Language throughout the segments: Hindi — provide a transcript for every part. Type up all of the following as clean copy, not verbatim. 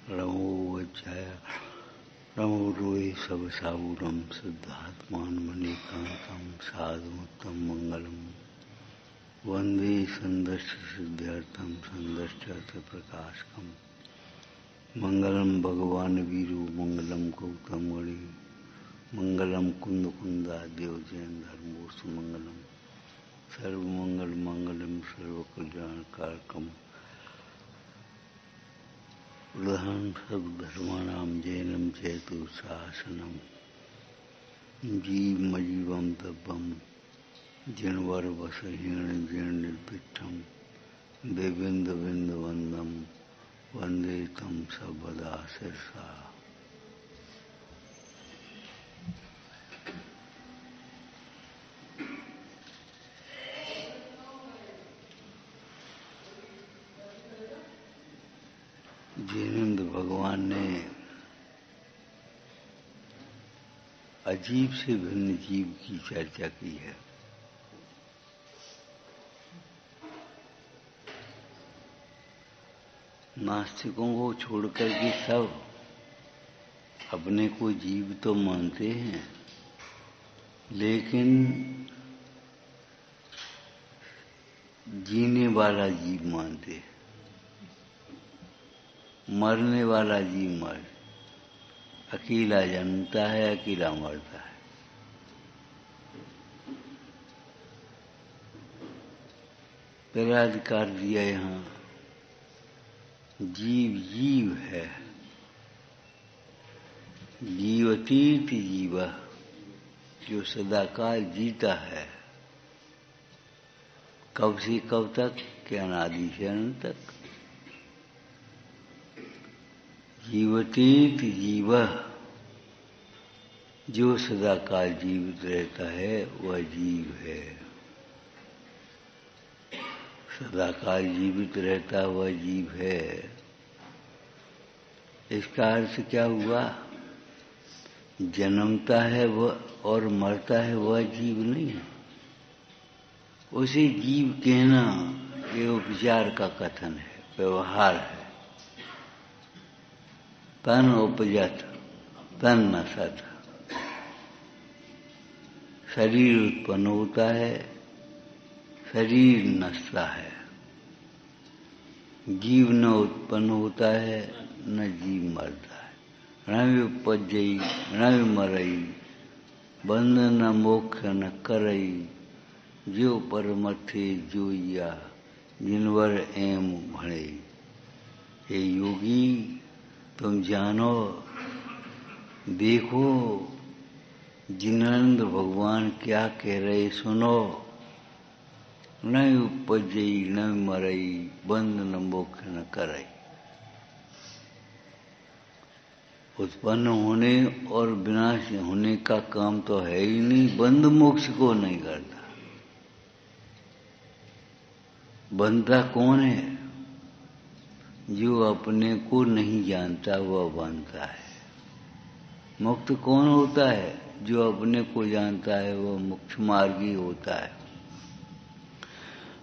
रमोवज्जाय रमोरोहि सब साबूरम सिद्धात्मान मणिकांतम साधुमुत्तम मंगलम वंदे संदर्श सिद्ध्यर्थम संदर्शार्थ प्रकाशकम मंगलम भगवान वीरु मंगलम गौतम गणि मंगलम कुंद कुंदा देव जैन धर्मोस्तु मंगलम सर्वमंगल मंगलम सर्व कल्याण कारकम उदाहरण सर्वधर्माणाम जैनम जयतु शासनम जीव मजीवम तब्बम जिनवर वसहीण जीर्ण निर्भिक्षम देविंद बिंद वंदम वंदे तम सबदा शिरसा। जैनेन्द्र भगवान ने अजीब से भिन्न जीव की चर्चा की है। नास्तिकों को छोड़कर के सब अपने को जीव तो मानते हैं, लेकिन जीने वाला जीव मानते हैं, मरने वाला जीव मर, अकेला जन्मता है, अकेला मरता है। पहला अधिकार दिया यहाँ जीव जीव है, जीवतीत जीव जो सदाकाल जीता है। कब से कब तक? कि अनादि से अनंत तक। जीवतीत जीव जो सदाकाल जीवित रहता है वह जीव है। सदाकाल जीवित रहता हुआ जीव है। इसका अर्थ क्या हुआ? जन्मता है वह और मरता है वह जीव नहीं है। उसे जीव कहना ये उपचार का कथन है, व्यवहार है। तन उपजत तन नसत, शरीर उत्पन्न होता है, शरीर नसता है। जीव न उत्पन्न होता है, न जीव मरता है। न उपजई न मरई, बंध न मोक्ष न करई, जो परमथे जोइया जिनवर एम भणे। हे योगी, तुम जानो, देखो जिनेन्द्र भगवान क्या कह रहे, सुनो। न उपजई न मरई, बंध न मोक्ष न करई। उत्पन्न होने और विनाश होने का काम तो है ही नहीं, बंध मोक्ष को नहीं करता। बंधता कौन है? जो अपने को नहीं जानता वह बनता है। मुक्त कौन होता है? जो अपने को जानता है वह मोक्ष मार्गी होता है।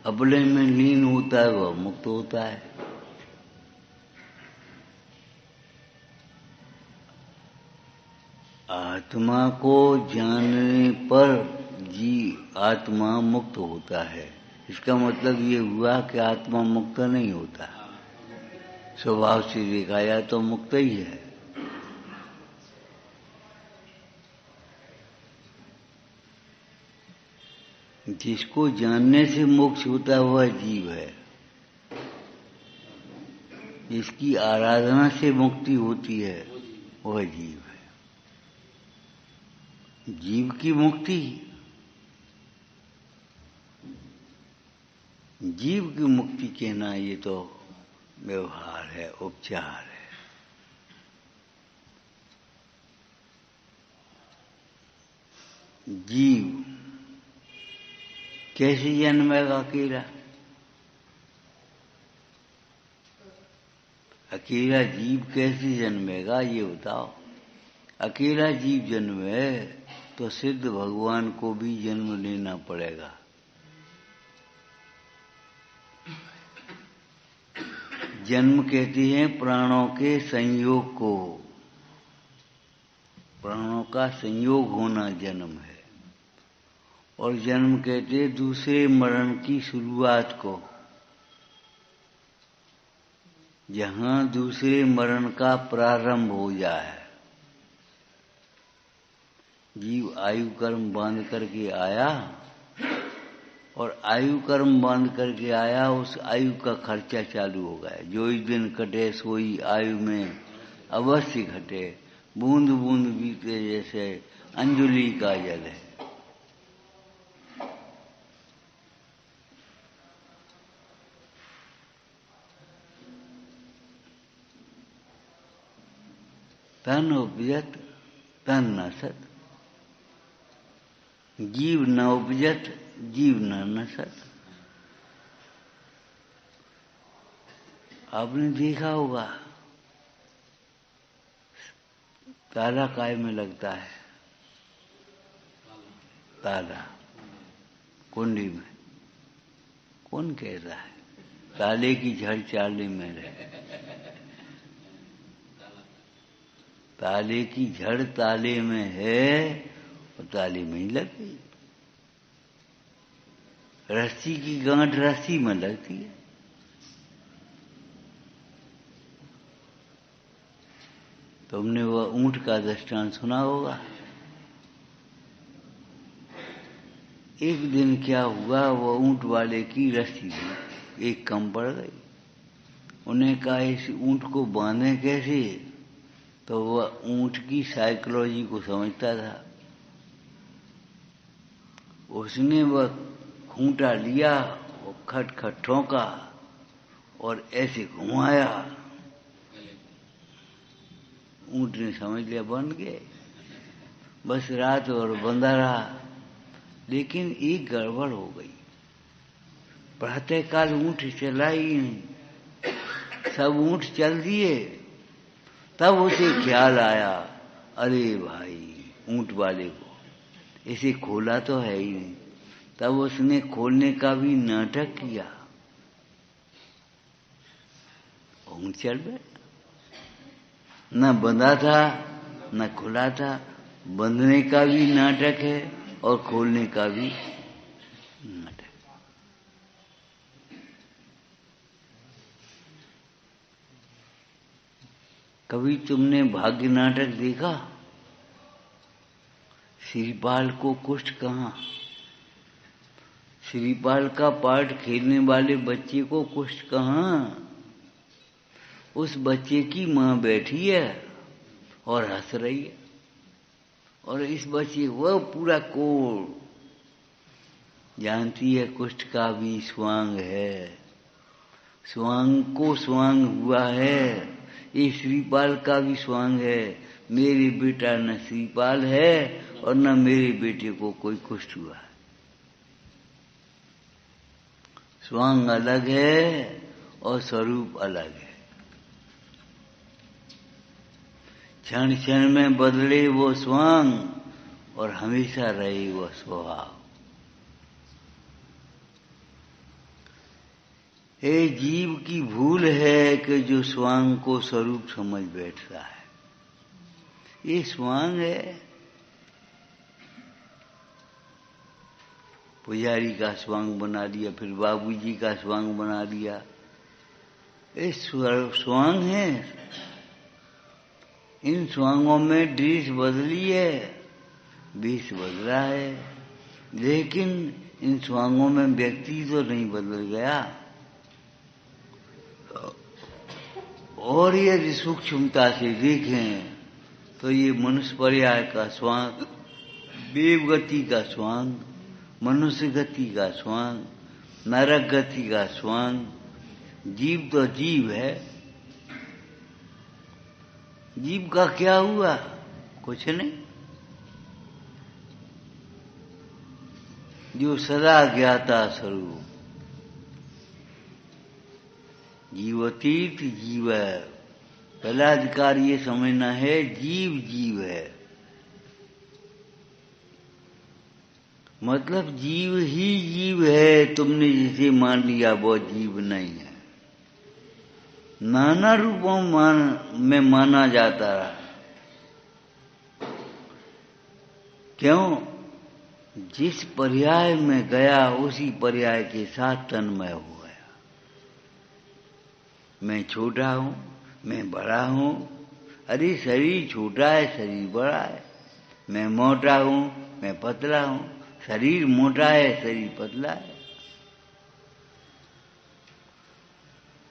अपने में लीन होता है वह मुक्त होता है। आत्मा को जानने पर आत्मा मुक्त होता है। इसका मतलब ये हुआ कि आत्मा मुक्त नहीं होता। स्वभाव से देखा जाए तो मुक्त ही है। जिसको जानने से मोक्ष होता है वह जीव है। जिसकी आराधना से मुक्ति होती है वह जीव है। जीव की मुक्ति, जीव की मुक्ति कहना ये तो व्यवहार है, उपचार है। जीव कैसे जन्मेगा अकेला? अकेला जीव कैसे जन्मेगा ये बताओ। अकेला जीव जन्मे तो सिद्ध भगवान को भी जन्म लेना पड़ेगा। जन्म कहते हैं प्राणों के संयोग को, प्राणों का संयोग होना जन्म है। और जन्म कहते हैं दूसरे मरण की शुरुआत को, जहां दूसरे मरण का प्रारंभ हो जाए। जीव आयु कर्म बांध करके आया, और आयु कर्म बांध करके आया, उस आयु का खर्चा चालू हो गया। जो ही दिन कटे सोई आयु में अवश्य घटे, बूंद बूंद बीते जैसे अंजुलि का जल है। तन उपजत तन नसत, जीव न उपजत जीव न नसत। आपने देखा होगा ताला काय में लगता है? ताला कुंडी में। कौन कहता है? ताले की झड़ चाले में रहे। ताले की झड़ ताले में है और ताले में ही लग गई। रस्सी की गांठ रस्सी में लगती है। तुमने वह ऊंट का दृष्टांत सुना होगा। एक दिन क्या हुआ, वह ऊंट वाले की रस्सी एक कम पड़ गई। उन्हें कहा इस ऊंट को बांधे कैसे? तो वह ऊंट की साइकोलॉजी को समझता था। उसने वह खूंटा लिया और खट खट ठोका और ऐसे घुमाया। ऊंट ने समझ लिया बंध गए, बस रात और बंधा रहा। लेकिन एक गड़बड़ हो गई। प्रातःकाल ऊंट चला ही नहीं, सब ऊंट चल दिए। तब उसे ख्याल आया, अरे भाई ऊंट वाले को इसे खोला तो है ही नहीं। तब उसने खोलने का भी नाटक किया। ऊंट चल गए, न बंधा था न खुला था। बंधने का भी नाटक है और खोलने का भी नाटक। कभी तुमने भाग्य नाटक देखा? श्रीपाल को कुष्ठ कहाँ? श्रीपाल का पार्ट खेलने वाले बच्चे को कुष्ठ कहाँ? उस बच्चे की माँ बैठी है और हंस रही है, और इस बच्चे वह पूरा कोड़ जानती है। कुष्ठ का भी स्वांग है, स्वांग को स्वांग हुआ है। ये श्रीपाल का भी स्वांग है। मेरे बेटा न श्रीपाल है और न मेरे बेटे को कोई कुष्ठ हुआ है। स्वांग अलग है और स्वरूप अलग है। क्षण क्षण में बदले वो स्वांग और हमेशा रहे वो स्वभाव। ये जीव की भूल है कि जो स्वांग को स्वरूप समझ बैठता है। ये स्वांग है। पुजारी का स्वांग बना लिया, फिर बाबूजी का स्वांग बना लिया। ये स्वांग है। इन स्वांगों में ड्रेस बदली है, वेश बदला है, लेकिन इन स्वांगों में व्यक्ति तो नहीं बदल गया। और यदि सूक्ष्मता से देखें तो ये मनुष्य पर्याय का स्वांग, देव गति का स्वांग, मनुष्य गति का स्वांग, नरक गति का स्वांग। जीव तो जीव है। जीव का क्या हुआ? कुछ नहीं। जो सदा ज्ञाता स्वरूप, जीवतीत जीव है। पहला अधिकार ये समझना है, जीव जीव है, मतलब जीव ही जीव है। तुमने जिसे मान लिया वो जीव नहीं है। नाना रूपों में माना जाता रहा। क्यों? जिस पर्याय में गया उसी पर्याय के साथ तन्मय हो गया। मैं छोटा हूं, मैं बड़ा हूं, अरे शरीर छोटा है, शरीर बड़ा है। मैं मोटा हूं, मैं पतला हूं, शरीर मोटा है, शरीर पतला है।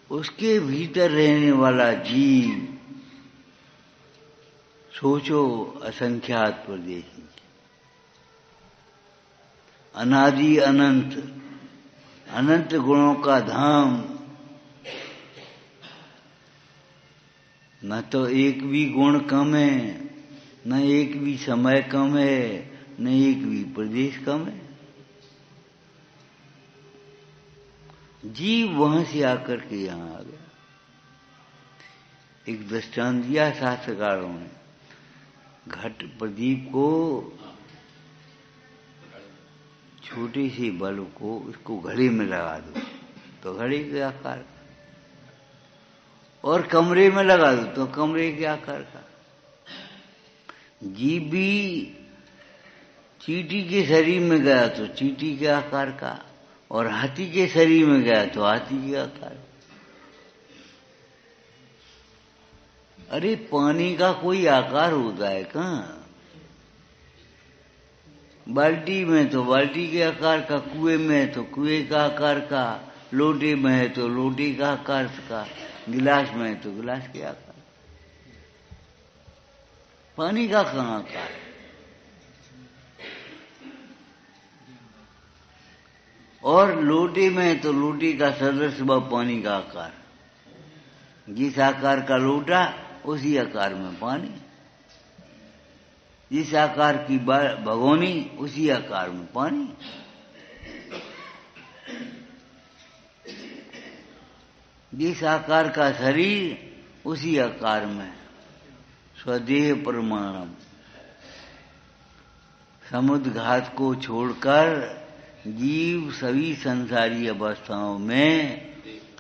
उसके भीतर रहने वाला जीव सोचो असंख्यात प्रदेश, अनादि अनंत, अनंत गुणों का धाम। न तो एक भी गुण कम है, न एक भी समय कम है, न एक भी प्रदेश कम है। जीव वहां से आकर के यहां आ गया। एक दृष्टांत दिया शास्त्रकारों ने, घट प्रदीप को, छोटे से बल्ब को इसको घड़े में लगा दो तो घड़े के आकार, और कमरे में लगा दो तो कमरे के आकार का। जीव भी चींटी के शरीर में गया तो चींटी के आकार का, और हाथी के शरीर में गया तो हाथी के आकार। अरे पानी का कोई आकार होता है कहाँ? बाल्टी में तो बाल्टी के आकार का, कुएं में है तो कुएं का आकार का, लोटे में है तो लोटे का आकार का, गिलास में है तो गिलास के आकार। पानी का कहाँ आकार? और लोटे में है तो लोटे का सदृश व पानी का आकार। जिस आकार का लोटा उसी आकार में पानी, जिस आकार की भगोनी उसी आकार में पानी। जिस आकार का शरीर उसी आकार में स्वदेह प्रमाणम। समुद्र घात को छोड़कर जीव सभी संसारी अवस्थाओं में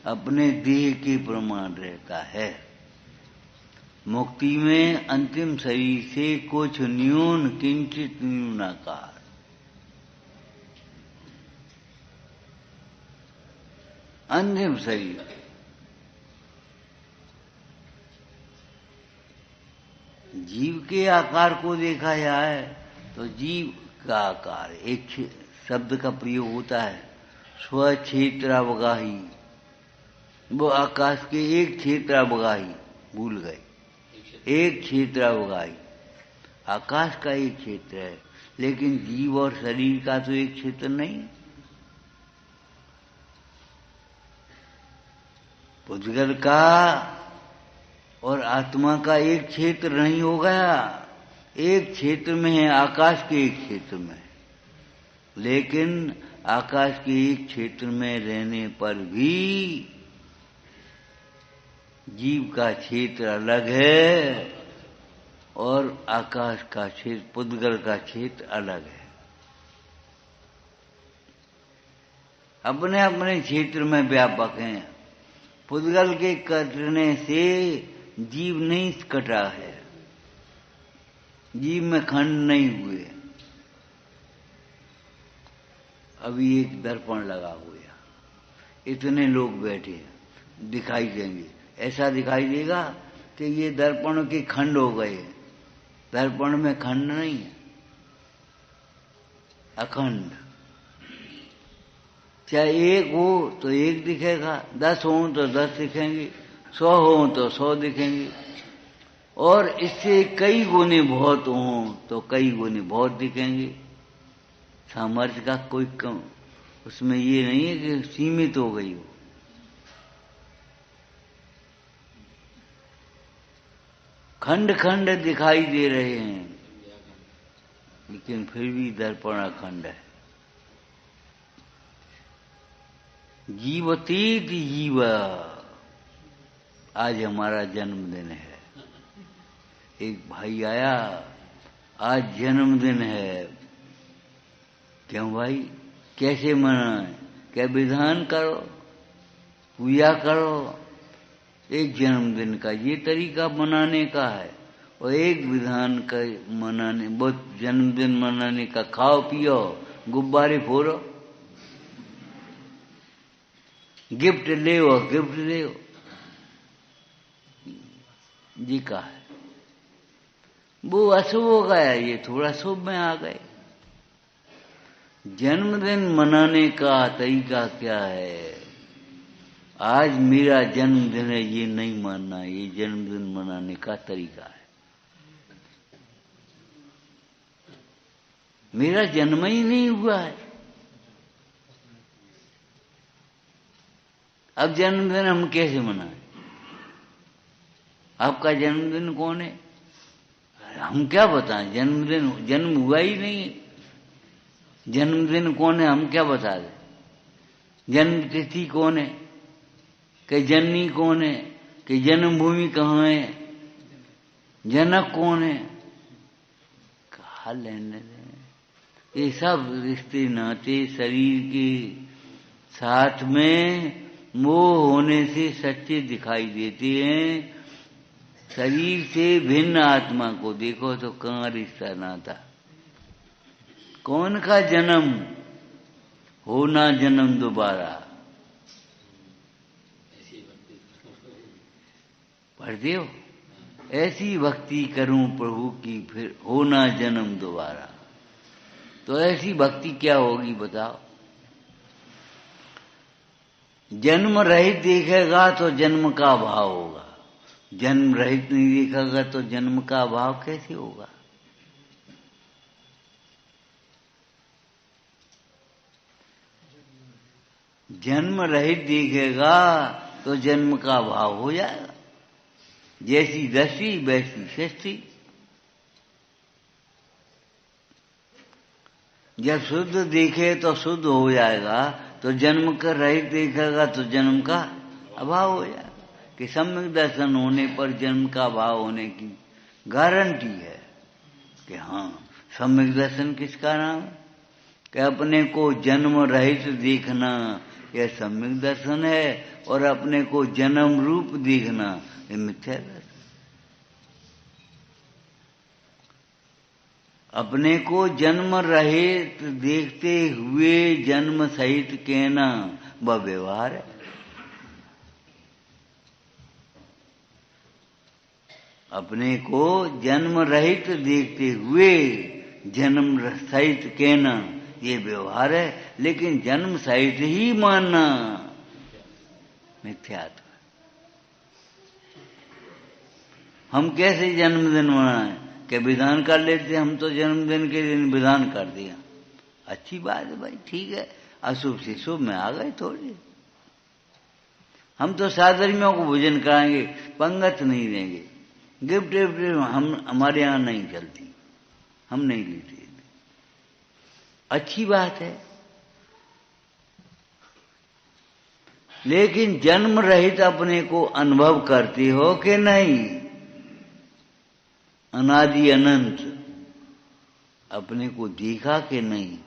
अपने देह के प्रमाण रहता है। मुक्ति में अंतिम शरीर से कुछ न्यून किंचित न्यूनाकार। अंतिम शरीर जीव के आकार को देखा जाए तो जीव का आकार, एक शब्द का प्रयोग होता है, स्वक्षेत्रावगाही। वो आकाश के एक क्षेत्रावगाही, भूल गए, एक क्षेत्रावगाही। आकाश का एक क्षेत्र है, लेकिन जीव और शरीर का तो एक क्षेत्र नहीं। पुद्गल का और आत्मा का एक क्षेत्र नहीं हो गया, एक क्षेत्र में है, आकाश के एक क्षेत्र में। लेकिन आकाश के एक क्षेत्र में रहने पर भी जीव का क्षेत्र अलग है और आकाश का क्षेत्र, पुद्गल का क्षेत्र अलग है। अपने अपने क्षेत्र में व्यापक हैं। पुद्गल के कटने से जीव नहीं कटा है, जीव में खंड नहीं हुए। अभी एक दर्पण लगा हुआ, इतने लोग बैठे हैं, दिखाई देंगे, ऐसा दिखाई देगा कि ये दर्पण के खंड हो गए। दर्पण में खंड नहीं है, अखंड। चाहे एक हो तो एक दिखेगा, 10 हो तो 10 दिखेंगे, 100 हो तो 100 दिखेंगे, और इससे कई गुने बहुत हो तो कई गुने बहुत दिखेंगे। सामर्थ्य का कोई कम उसमें ये नहीं है कि सीमित हो गई हो। खंड खंड दिखाई दे रहे हैं, लेकिन फिर भी दर्पण अखंड है। जीवतीत जीव, आज हमारा जन्मदिन है। एक भाई आया, आज जन्मदिन है। क्यों भाई, कैसे मनाएं? क्या विधान करो, पूजा करो, एक जन्मदिन का ये तरीका मनाने का है, और एक विधान का मनाने, बहुत जन्मदिन मनाने का खाओ पियो गुब्बारे फोड़ो, गिफ्ट ले जी का है। वो अशुभ हो गया, ये थोड़ा शुभ में आ गए। जन्मदिन मनाने का तरीका क्या है? आज मेरा जन्मदिन है ये नहीं मानना, ये जन्मदिन मनाने का तरीका है। मेरा जन्म ही नहीं हुआ है, अब जन्मदिन हम कैसे मनाएं? आपका जन्मदिन कौन है? हम क्या बताएं? जन्म हुआ ही नहीं है, जन्मदिन कौन है हम क्या बता दें? जन्म तिथि कौन है? कि जननी कौन है? कि जन्मभूमि कहाँ है? जनक कौन है? कहा लेने दें। ये सब रिश्ते नाते शरीर के साथ में मोह होने से सच्चे दिखाई देते हैं। शरीर से भिन्न आत्मा को देखो तो कहाँ रिश्ता नाता। कौन का जन्म? होना जन्म दोबारा। पढ़ते हो? ऐसी भक्ति करूं प्रभु की फिर होना जन्म दोबारा। तो ऐसी भक्ति क्या होगी बताओ? जन्म रहित देखेगा तो जन्म का भाव होगा, जन्म रहित नहीं देखेगा तो जन्म का भाव कैसे होगा? जन्म रहित देखेगा तो जन्म का भाव हो जाएगा। जैसी दशा वैसी सृष्टि। जब शुद्ध देखे तो शुद्ध हो जाएगा, तो जन्म का रहित देखेगा तो जन्म का अभाव हो जाएगा। कि सम्यक दर्शन होने पर जन्म का अभाव होने की गारंटी है। कि हाँ, सम्यक दर्शन किसका नाम है? कि अपने को जन्म रहित देखना यह सम्यक दर्शन है, और अपने को जन्म रूप देखना ये मिथ्या दर्शन। अपने को जन्म रहित देखते हुए जन्म सहित कहना वह व्यवहार है। अपने को जन्म रहित देखते हुए जन्म सहित कहना ये व्यवहार है, लेकिन जन्म सहित ही मानना मिथ्यात्व। हम कैसे जन्मदिन मनाएं? कि विधान कर लेते, हम तो जन्मदिन के दिन विधान कर दिया। अच्छी बात है भाई, ठीक है, अशुभ से शुभ में आ गए थोड़ी। हम तो साधर्मियों को भोजन कराएंगे, पंगत नहीं देंगे, गिफ्ट हम हमारे यहाँ नहीं चलती, हम नहीं लेते। अच्छी बात है, लेकिन जन्म रहित अपने को अनुभव करते हो कि नहीं? अनादि अनंत अपने को देखा कि नहीं?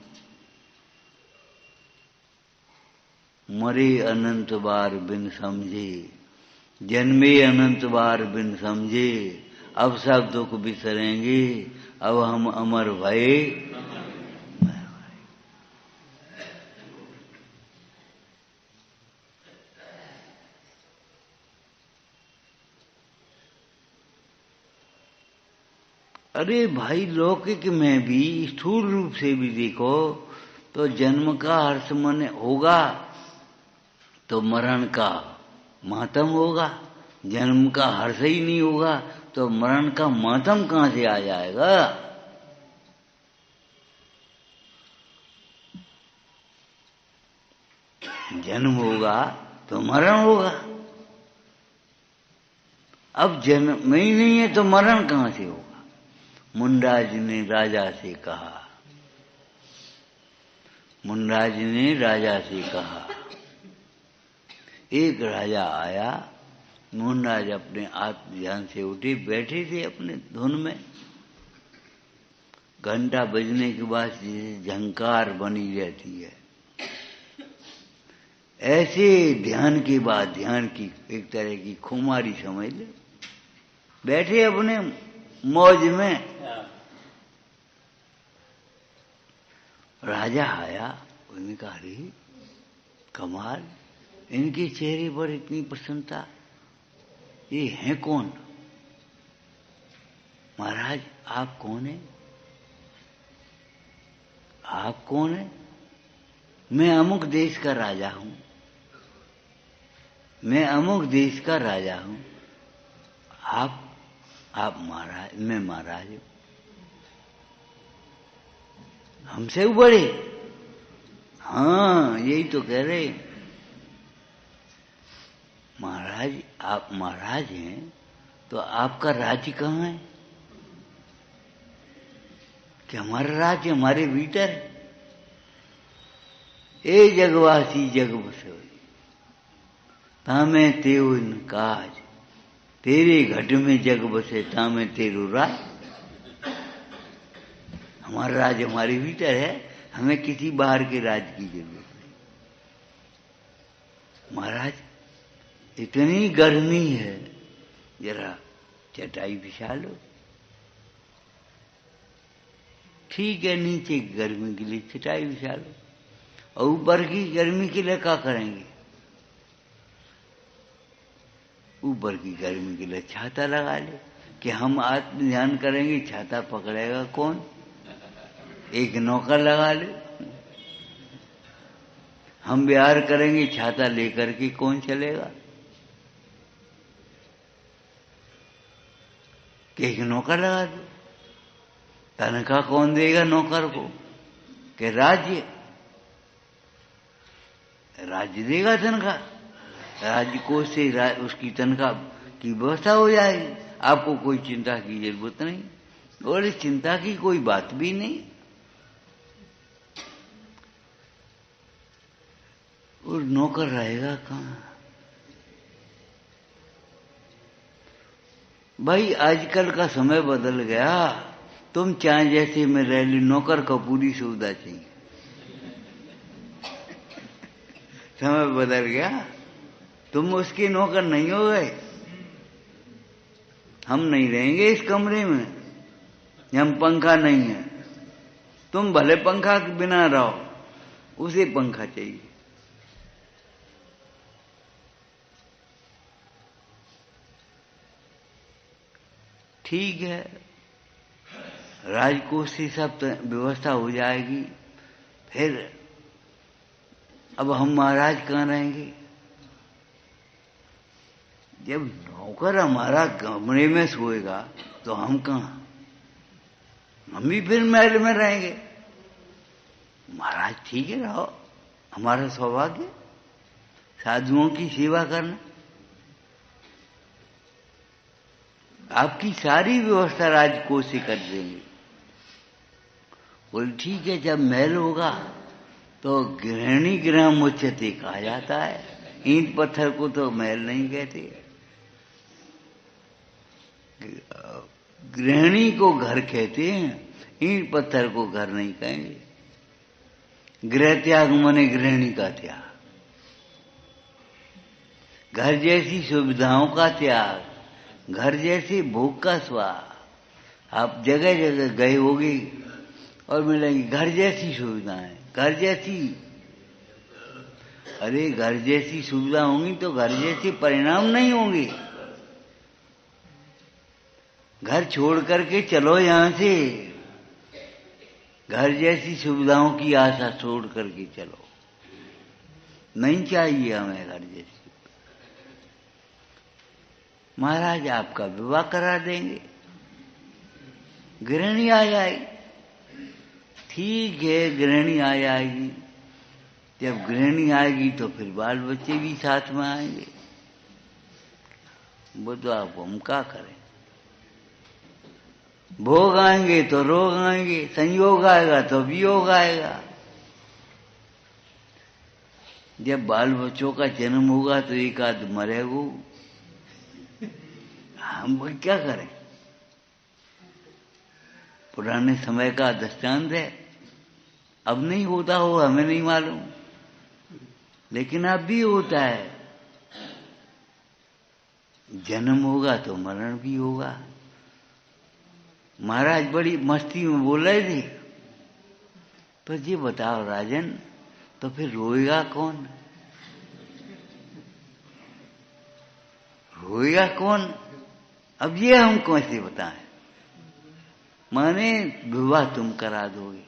मरे अनंत बार बिन समझे, जन्मे अनंत बार बिन समझे, अब सब दुख बिसरेंगे, अब हम अमर भये। अरे भाई, लौकिक में भी स्थूल रूप से भी देखो तो जन्म का हर्ष मन होगा तो मरण का मातम होगा। जन्म का हर्ष ही नहीं होगा तो मरण का मातम कहां से आ जाएगा? जन्म होगा तो मरण होगा। अब जन्म ही नहीं है तो मरण कहां से होगा? मुंडराज ने राजा से कहा, मुंडराज ने राजा से कहा। एक राजा आया, मुंडराज अपने आत्म ध्यान से उठे, बैठे थे अपने धुन में। घंटा बजने के बाद झंकार बनी रहती है, ऐसे ध्यान के बाद ध्यान की एक तरह की खुमारी समझ ले, बैठे अपने मौज में। राजा आया, उन्होंने कहा अरे कमाल, इनके चेहरे पर इतनी प्रसन्नता, ये हैं कौन? महाराज आप कौन है? आप कौन है? मैं अमुक देश का राजा हूं, मैं अमुक देश का राजा हूं। आप महाराज, मैं महाराज हूं, हमसे बड़े? हाँ यही तो कह रहे। महाराज आप महाराज हैं तो आपका राज्य कहाँ है? कि हमारा राज्य हमारे भीतर है। ए जगवासी जग बसोई, तामे तेऊ इन काज, तेरे घट में जग बसे तामे तेरू राज। हमारा राज हमारे भीतर है, हमें किसी बाहर के राज की जरूरत नहीं। महाराज इतनी गर्मी है, जरा चटाई बिछा लो। ठीक है, नीचे की गर्मी के लिए चटाई बिछा लो, और ऊपर की गर्मी के लिए क्या करेंगे? ऊपर की गर्मी के लिए छाता लगा ले। कि हम आत्म ध्यान करेंगे, छाता पकड़ेगा कौन? एक नौकर लगा ले। हम विहार करेंगे, छाता लेकर के कौन चलेगा? कि एक नौकर लगा दो। तनख्वाह कौन देगा नौकर को? कि राज्य देगा तनख्वाह। राज्य कोष से उसकी तनख्वाह की व्यवस्था हो जाएगी, आपको कोई चिंता की जरूरत नहीं, और इस चिंता की कोई बात भी नहीं। और नौकर रहेगा कहाँ? भाई आजकल का समय बदल गया, तुम चाहे जैसे में रह ली, नौकर को पूरी सुविधा चाहिए। समय बदल गया, तुम उसके नौकर नहीं हो गए। हम नहीं रहेंगे इस कमरे में, हम पंखा नहीं है, तुम भले पंखा के बिना रहो, उसे पंखा चाहिए। ठीक है, राजकोष से सब व्यवस्था हो जाएगी, फिर अब हम महाराज कहाँ रहेंगे? जब नौकर हमारा कमरे में सोएगा तो हम कहाँ? हम भी फिर महल में रहेंगे। महाराज ठीक है, रहो, हमारा सौभाग्य साधुओं की सेवा करना। आपकी सारी व्यवस्था राजकोष से कर देंगे। बोल ठीक है, जब महल होगा तो गृहिणी गृह मुच्यते कहा जाता है। ईंट पत्थर को तो महल नहीं कहते, गृहिणी को घर कहते हैं, ईंट पत्थर को घर नहीं कहेंगे। गृह त्याग माने गृहिणी का त्याग, घर जैसी सुविधाओं का त्याग, घर जैसी भूख का स्वाद। आप जगह जगह गए होगे और मिलेंगे घर जैसी सुविधाएं, घर जैसी। अरे घर जैसी सुविधा होंगी तो घर जैसे परिणाम नहीं होंगे। घर छोड़ करके चलो यहां से, घर जैसी सुविधाओं की आशा छोड़ करके चलो। नहीं चाहिए हमें घर जैसी। महाराज आपका विवाह करा देंगे, गृहिणी आ जाएगी। ठीक है, गृहिणी आ जाएगी। जब गृहिणी आएगी तो फिर बाल बच्चे भी साथ में आएंगे। वो तो आप हम क्या करें? भोग आएंगे तो रोग आएंगे, संयोग आएगा तो वियोग आएगा। जब बाल बच्चों का जन्म होगा तो एक आध मरेगा, हम क्या करें? पुराने समय का दृष्टांत है, अब नहीं होता हो हमें नहीं मालूम। लेकिन अब भी होता है, जन्म होगा तो मरण भी होगा। महाराज बड़ी मस्ती में बोल रहे थे, तो ये बताओ राजन, तो फिर रोएगा कौन? रोएगा कौन? अब ये हम कैसे बताएं? माने विवाह तुम करा दोगे,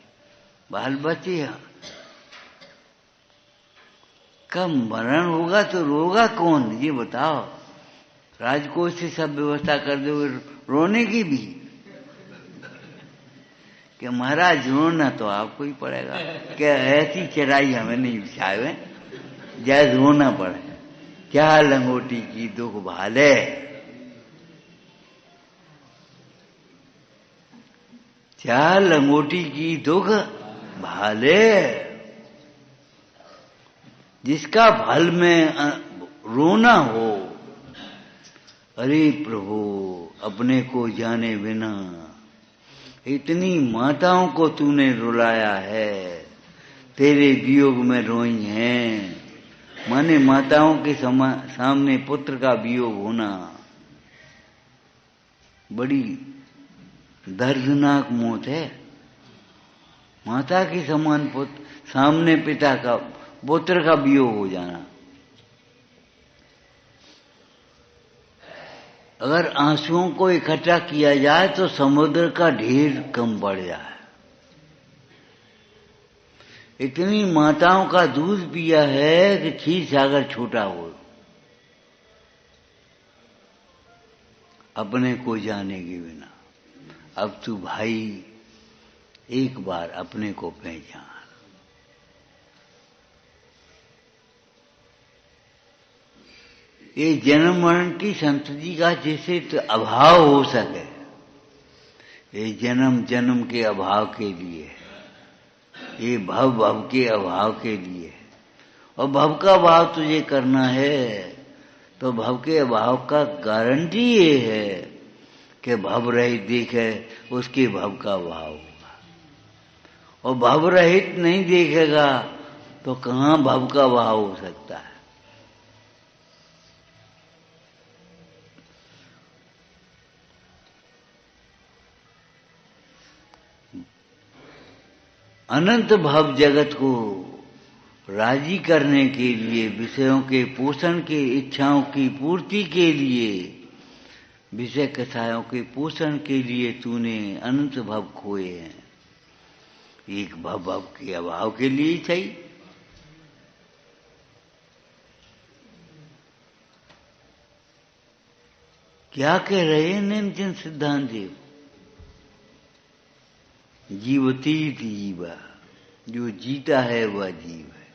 बाल बच्चे, कब मरण होगा तो रोगा कौन? ये बताओ। राजकोष से सब व्यवस्था कर दोगे रोने की भी, कि महाराज रोना तो आपको ही पड़ेगा, क्या ऐसी चढ़ाई हमें नहीं बिछाए जैसे रोना पड़े। क्या लंगोटी की दुख भाले, क्या लंगोटी की दुख भाले, जिसका भल में रोना हो। अरे प्रभु अपने को जाने बिना इतनी माताओं को तूने रुलाया है, तेरे वियोग में रोई हैं। माने माताओं के सामने पुत्र का वियोग होना बड़ी दर्दनाक मौत है। माता के समान पुत्र सामने पिता का पुत्र का वियोग हो जाना। अगर आंसुओं को इकट्ठा किया जाए तो समुद्र का ढेर कम पड़ जाए। इतनी माताओं का दूध पिया है कि क्षीर सागर छोटा हो। अपने को जाने के बिना अब तू भाई एक बार अपने को पहचान। ये जन्म मरण की संतति का जैसे तो अभाव हो सके, ये जन्म जन्म के अभाव के लिए, ये भव भव के अभाव के लिए। और भव का भाव तुझे करना है तो भव के अभाव का गारंटी ये है कि भव रहित देखे उसके भव का भाव होगा। और भव रहित नहीं देखेगा तो कहाँ भव का भाव हो सकता है। अनंत भव जगत को राजी करने के लिए, विषयों के पोषण के, इच्छाओं की पूर्ति के लिए, विषय कथाओं के पोषण के लिए तूने अनंत भव खोए हैं। एक भव भव के अभाव के लिए ही सही। क्या कह रहे हैं निमचंद सिद्धांत देव? जीवतीत जीवा, जो जीता है वह जीव है।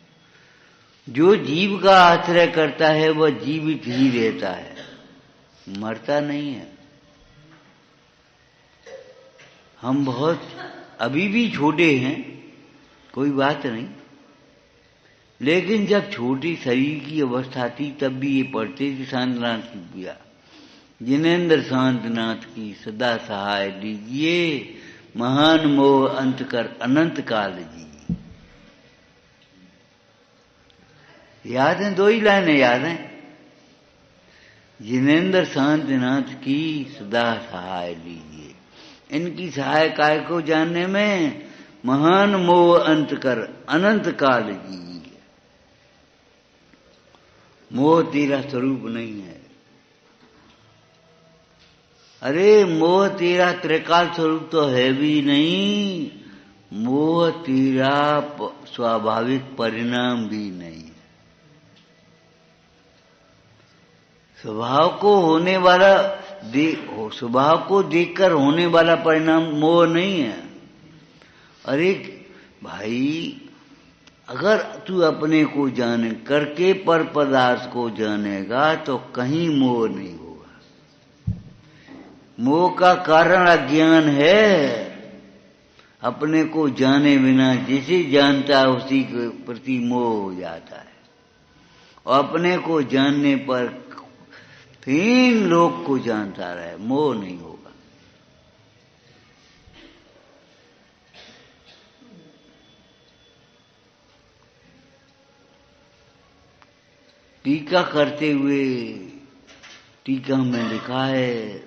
जो जीव का आश्रय करता है वह जीवित ही रहता है, मरता नहीं है। हम बहुत अभी भी छोटे हैं, कोई बात नहीं, लेकिन जब छोटी शरीर की अवस्था थी तब भी ये पढ़ते थे शांतनाथ की पूजा। जिनेन्द्र शांतनाथ की सदा सहाय दीजिए, महान मोह अंत कर अनंत काल जी। याद है? दो ही लाइनें याद हैं। जिनेन्द्र शांतिनाथ की सदा सहाय लीजिए। इनकी सहाय काय को जानने में महान मोह अंत कर अनंत काल जी। मोह तेरा स्वरूप नहीं है। अरे मोह तेरा त्रिकाल स्वरूप तो है भी नहीं, मोह तेरा स्वाभाविक परिणाम भी नहीं। स्वभाव को होने वाला स्वभाव को देखकर होने वाला परिणाम मोह नहीं है। अरे भाई, अगर तू अपने को जाने करके पर पदार्थ को जानेगा तो कहीं मोह नहीं होगा। मोह का कारण अज्ञान है। अपने को जाने बिना जिसे जानता है उसी के प्रति मोह हो जाता है। और अपने को जानने पर तीन लोग को जानता रहे, मोह नहीं होगा। टीका करते हुए टीका में लिखा है,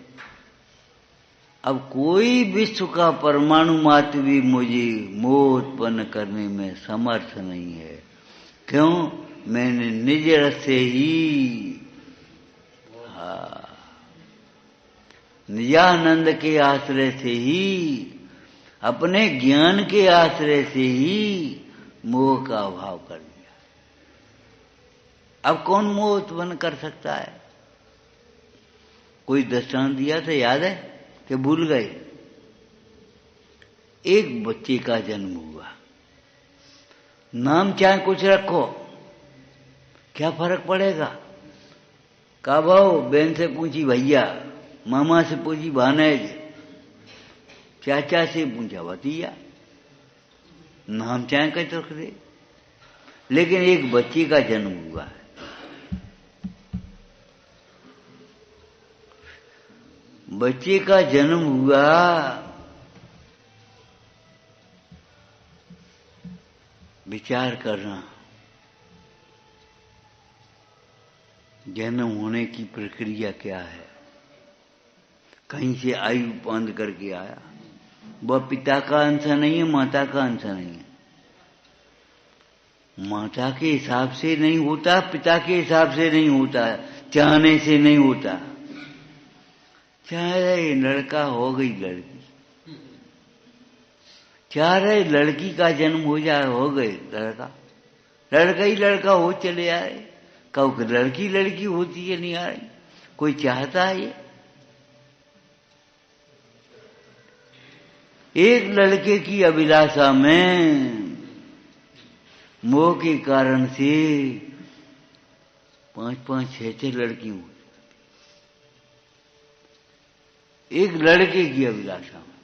अब कोई विश्व का परमाणु मात्र भी मुझे मोह उत्पन्न करने में समर्थ नहीं है। क्यों? मैंने निज रस से ही, निजानंद के आश्रय से ही, अपने ज्ञान के आश्रय से ही मोह का अभाव कर दिया। अब कौन मोह उत्पन्न कर सकता है? कोई दृष्टांत दिया था, याद है कि भूल गए? एक बच्चे का जन्म हुआ, नाम चाहे कुछ रखो, क्या फर्क पड़ेगा? का भाव बहन से पूछी भैया, मामा से पूछी भानेज, चाचा से पूछा भतीजा, नाम चाहे कहीं तो रख दे। लेकिन एक बच्चे का जन्म हुआ है, बच्चे का जन्म हुआ, विचार करना, जन्म होने की प्रक्रिया क्या है। कहीं से आयु बंद करके आया, वह पिता का अंश नहीं है, माता का अंश नहीं है। माता के हिसाब से नहीं होता, पिता के हिसाब से नहीं होता, चाहने से नहीं होता। चाहे लड़का हो गई लड़की, चाह रहे लड़की का जन्म हो जाए, हो गए लड़का, लड़का ही लड़का हो चले आ रहे। कब लड़की लड़की होती है नहीं आ रही, कोई चाहता है ये? एक लड़के की अभिलाषा में मोह के कारण से 5-5, 6-6 लड़की हुई, एक लड़के की अभिलाषा में,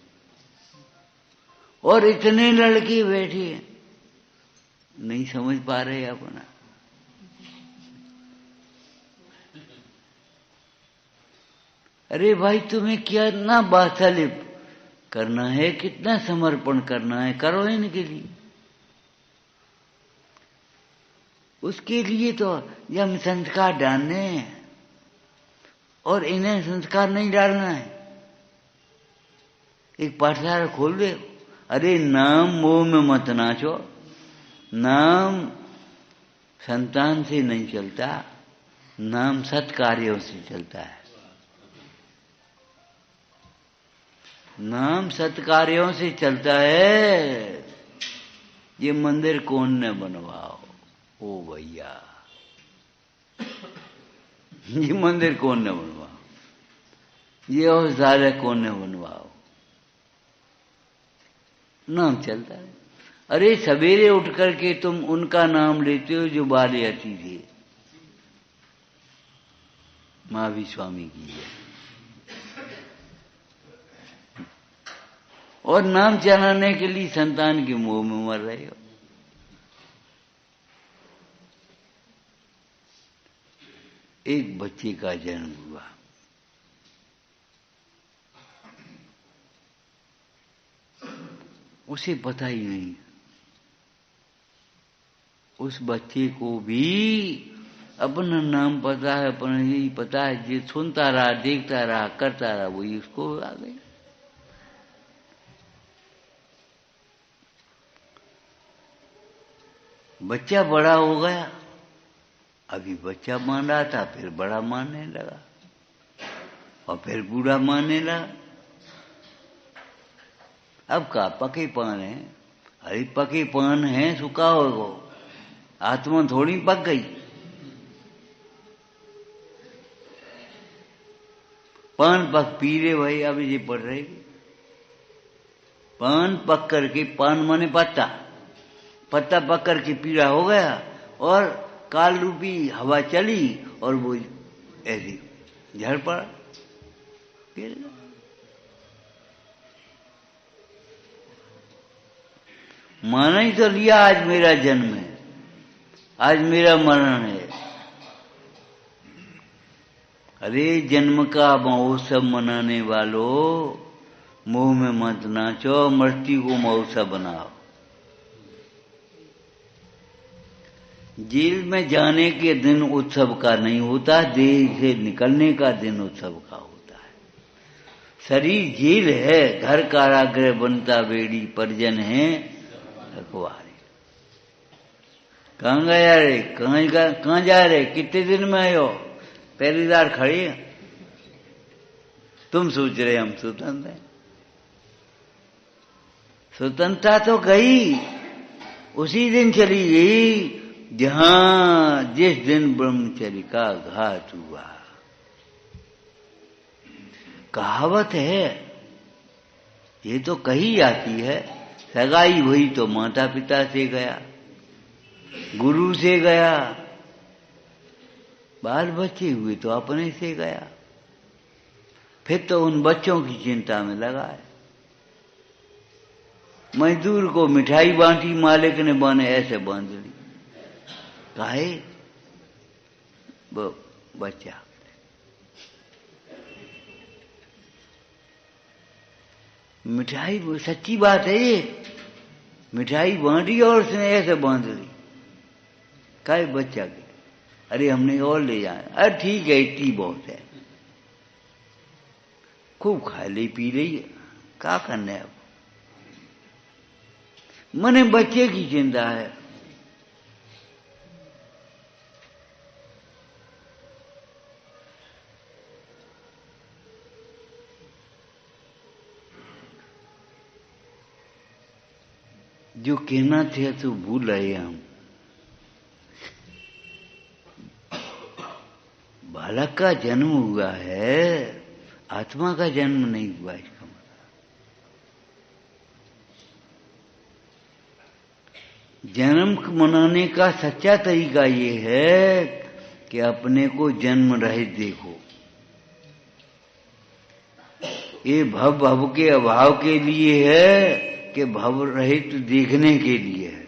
और इतने लड़के बैठे हैं, नहीं समझ पा रहे अपना। अरे भाई, तुम्हें कितना वात्सल्य करना है, कितना समर्पण करना है, करो इनके लिए। उसके लिए तो जब संस्कार डालने हैं, और इन्हें संस्कार नहीं डालना है। एक पाठशाला खोल दे। अरे नाम मोह में मत नाचो, नाम संतान से नहीं चलता, नाम सत्कार्यों से चलता है। नाम सत्कार्यों से चलता है। ये मंदिर कौन ने बनवाओ? ओ भैया, ये मंदिर कौन ने बनवाओ? ये औषधालय कौन ने बनवाओ? नाम चलता है। अरे सवेरे उठ करके तुम उनका नाम लेते हो जो बाले अति थे। महावीर स्वामी की है। और नाम चलाने के लिए संतान के मोह में मर रहे हो। एक बच्चे का जन्म हुआ, उसे पता ही नहीं, उस बच्चे को भी अपना नाम पता है, अपना यही पता है, जो सुनता रहा, देखता रहा, करता रहा, वही उसको आ गई। बच्चा बड़ा हो गया, अभी बच्चा मान रहा था, फिर बड़ा मानने लगा, और फिर बूढ़ा मानने लगा। अब का पके पान है? अरे पके पान है, सूखा होगा, आत्मा थोड़ी पक गई। पान पक पी रहे भाई, अभी ये पड़ रहे। पान पक करके, पान माने पत्ता, पत्ता पक करके पीला हो गया, और काल रूपी हवा चली, और वो ऐसी झड़ पड़ा। माना ही तो लिया, आज मेरा जन्म है, आज मेरा मरण है। अरे जन्म का महोत्सव मनाने वालों, मुंह में मत नाचो, मृत्यु को महोत्सव बनाओ। जेल में जाने के दिन उत्सव का नहीं होता, देह से निकलने का दिन उत्सव का होता है। शरीर जेल है, घर कारागृह बनता बेड़ी, परिजन है रखवारे। कहाँ गया रे, कहाँ जा रहे, कितने दिन में आयो, पहरेदार खड़े। तुम सोच रहे हम स्वतंत्र हैं। स्वतंत्रता तो गई, उसी दिन चली गई जहां जिस दिन ब्रह्मचर्य का घात हुआ। कहावत है, ये तो कही जाती है, सगाई हुई तो माता पिता से गया, गुरु से गया, बाल बच्चे हुए तो अपने से गया, फिर तो उन बच्चों की चिंता में लगा है। मजदूर को मिठाई बांटी, मालिक ने बाने ऐसे बांध ली, काहे बच्चा। मिठाई, सच्ची बात है ये, मिठाई बांटी और उसने ऐसे बांध ली, काहे बच्चा के। अरे हमने और ले जाए, अरे ठीक है इतनी बहुत है, खूब खा ली पी रही है, क्या करने अब। मने बच्चे की चिंता है। जो कहना थे तो भूल रहे हम। बालक का जन्म हुआ है, आत्मा का जन्म नहीं हुआ, इसका मतलब। जन्म मनाने का सच्चा तरीका ये है कि अपने को जन्म रहित देखो। ये भव के अभाव के लिए है कि भव रहित देखने के लिए है।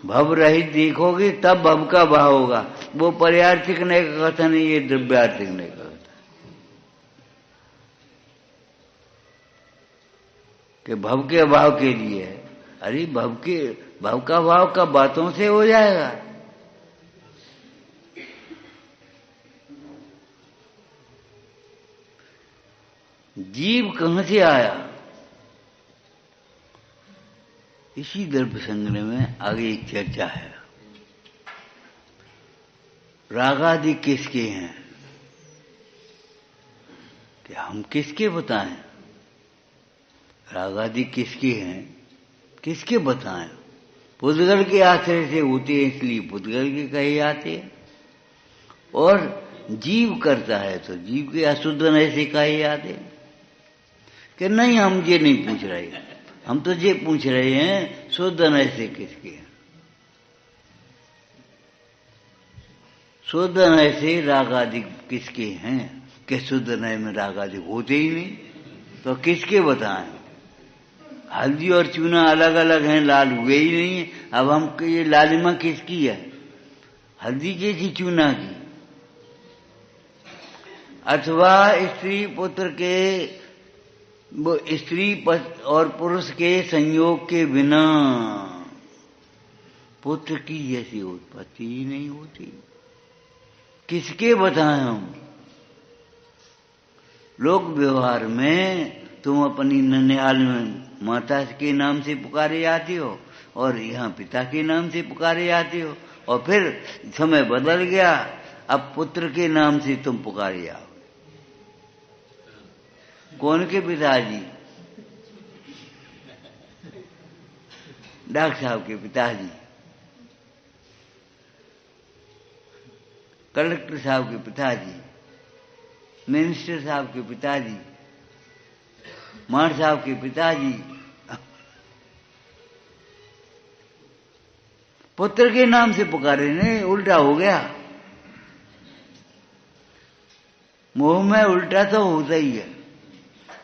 भव रहित देखोगे तब भव का भाव होगा। वो पर्यार्थिक ने का कथन है, ये द्रव्यार्थिक ने का कथन कि भव के अभाव के लिए है। अरे भव का भाव कब बातों से हो जाएगा। जीव कहां से आया, इसी द्रव्य संग्रह में आगे एक चर्चा है। रागादि किसके हैं, कि हम किसके बताएं। रागादि किसके हैं, किसके बताएं। पुद्गल के आश्रय से होते हैं इसलिए पुद्गल के कहे जाते हैं, और जीव करता है तो जीव के अशुद्ध नय से कहे जाते हैं। कि नहीं हम ये नहीं पूछ रहे, हम तो ये पूछ रहे हैं शुद्ध नय से किसके हैं। शुद्ध नय से रागादि किसके हैं, कि शुद्ध नय में रागादि होते ही नहीं, तो किसके बताएं। हल्दी और चूना अलग अलग हैं, लाल हुए ही नहीं है। अब हम ये लालिमा किसकी है, हल्दी की कि चूना की। अथवा स्त्री पुत्र के, वो स्त्री और पुरुष के संयोग के बिना पुत्र की जैसी उत्पत्ति ही नहीं होती। किसके बताएं हम। लोक व्यवहार में तुम अपनी ननिहाल में माता के नाम से पुकारे जाते हो, और यहाँ पिता के नाम से पुकारे जाते हो, और फिर समय बदल गया, अब पुत्र के नाम से तुम पुकारे जाओ। कौन के पिताजी, डॉक्टर साहब के पिताजी, कलेक्टर साहब के पिताजी, मिनिस्टर साहब के पिताजी, मार साहब के पिताजी। पुत्र के नाम से पुकारे नहीं, उल्टा हो गया। मोह में उल्टा तो होता ही है,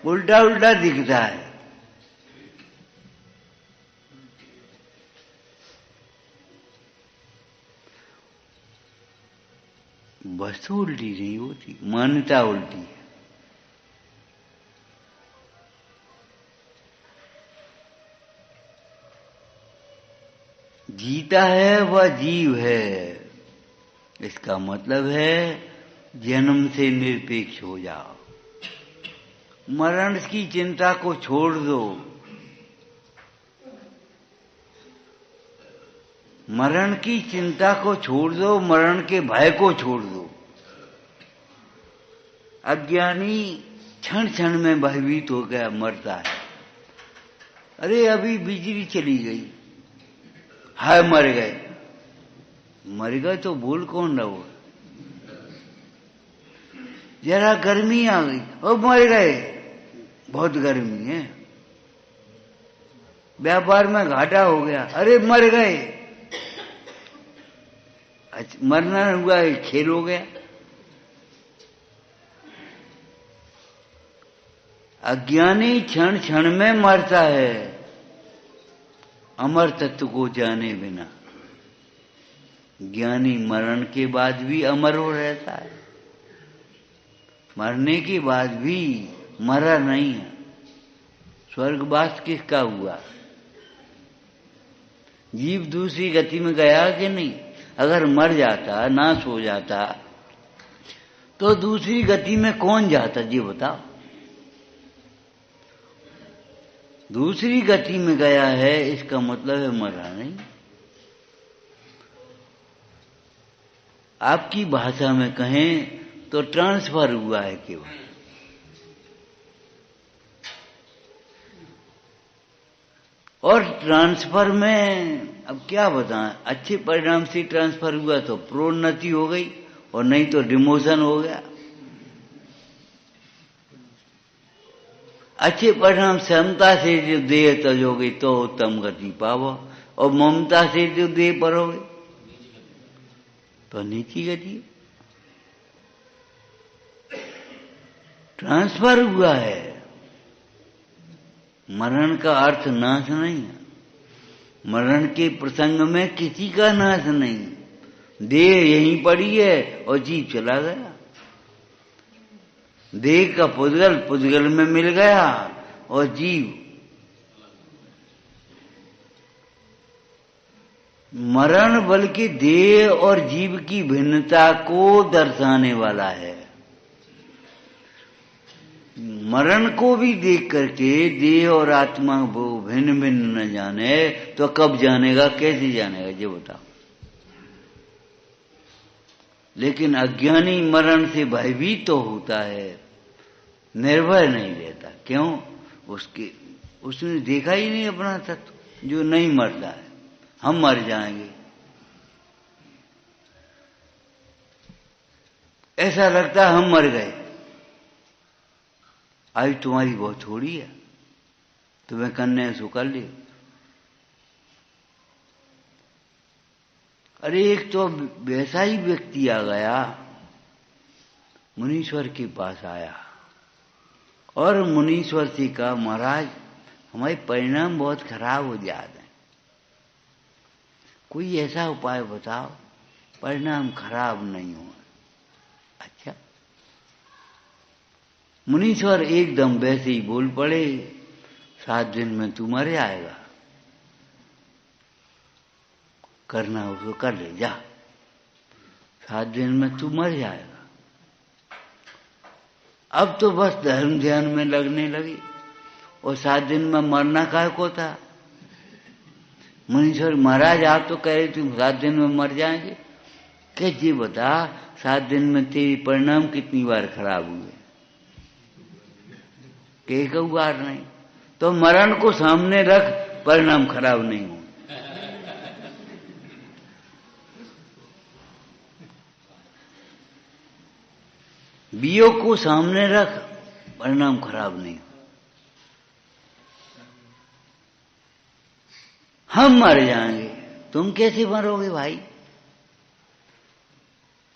उल्टा उल्टा दिखता है। वस्तु उल्टी नहीं होती, मान्यता उल्टी है। जीता है वह जीव है। इसका मतलब है जन्म से निरपेक्ष हो जाओ, मरण की चिंता को छोड़ दो। मरण की चिंता को छोड़ दो, मरण के भय को छोड़ दो। अज्ञानी क्षण क्षण में भयभीत हो गया, मरता है। अरे अभी बिजली चली गई, हाय मर गए। मर गए तो भूल कौन रहा? जरा गर्मी आ गई, ओ मर गए, बहुत गर्मी है। व्यापार में घाटा हो गया, अरे मर गए। मरना हुआ, खेल हो गया। अज्ञानी क्षण क्षण में मरता है, अमर तत्व को जाने बिना। ज्ञानी मरण के बाद भी अमर हो रहता है, मरने के बाद भी मरा नहीं है। स्वर्गवास किसका हुआ? जीव दूसरी गति में गया कि नहीं? अगर मर जाता, नाश हो जाता, तो दूसरी गति में कौन जाता जी बताओ? दूसरी गति में गया है, इसका मतलब है मरा नहीं। आपकी भाषा में कहें तो ट्रांसफर हुआ है केवल। और ट्रांसफर में अब क्या बताएं, अच्छे परिणाम से ट्रांसफर हुआ तो प्रोन्नति हो गई, और नहीं तो डिमोशन हो गया। अच्छे परिणाम समता से जो देह तजोगे तो उत्तम गति पावो, और ममता से जो देह परोगे तो नीची गति। ट्रांसफर हुआ है। मरण का अर्थ नाश नहीं है। मरण के प्रसंग में किसी का नाश नहीं। देह यहीं पड़ी है और जीव चला गया। देह का पुद्गल पुद्गल में मिल गया, और जीव मरण बल्कि देह और जीव की भिन्नता को दर्शाने वाला है। मरण को भी देख करके देह और आत्मा वो भिन्न भिन्न न जाने तो कब जानेगा, कैसे जानेगा ये बताओ। लेकिन अज्ञानी मरण से भयभीत तो होता है, निर्भय नहीं रहता। क्यों? उसने देखा ही नहीं अपना तत्व जो नहीं मरता है। हम मर जाएंगे ऐसा लगता है, हम मर गए। आयु तुम्हारी बहुत थोड़ी है, तुम्हें करने है सो कर ले। अरे एक तो वैसा ही व्यक्ति आ गया, मुनीश्वर के पास आया और मुनीश्वर से कहा, महाराज हमारे परिणाम बहुत खराब हो जाते हैं, कोई ऐसा उपाय बताओ परिणाम खराब नहीं हो। अच्छा, मुनीश्वर एकदम वैसे ही बोल पड़े, 7 दिन में तू मर जाएगा, करना हो तो कर ले जा, 7 दिन में तू मर जाएगा। अब तो बस धर्म ध्यान में लगने लगी, और 7 दिन में मरना काय को था। मुनीश्वर महाराज आप तो कह रहे तुम 7 दिन में मर जाएंगे, कैसे बता 7 दिन में तेरी परिणाम कितनी बार खराब हुए? एक बार नहीं। तो मरण को सामने रख, परिणाम खराब नहीं हो। वियोग को सामने रख, परिणाम खराब नहीं हो। हम मर जाएंगे, तुम कैसे मरोगे भाई?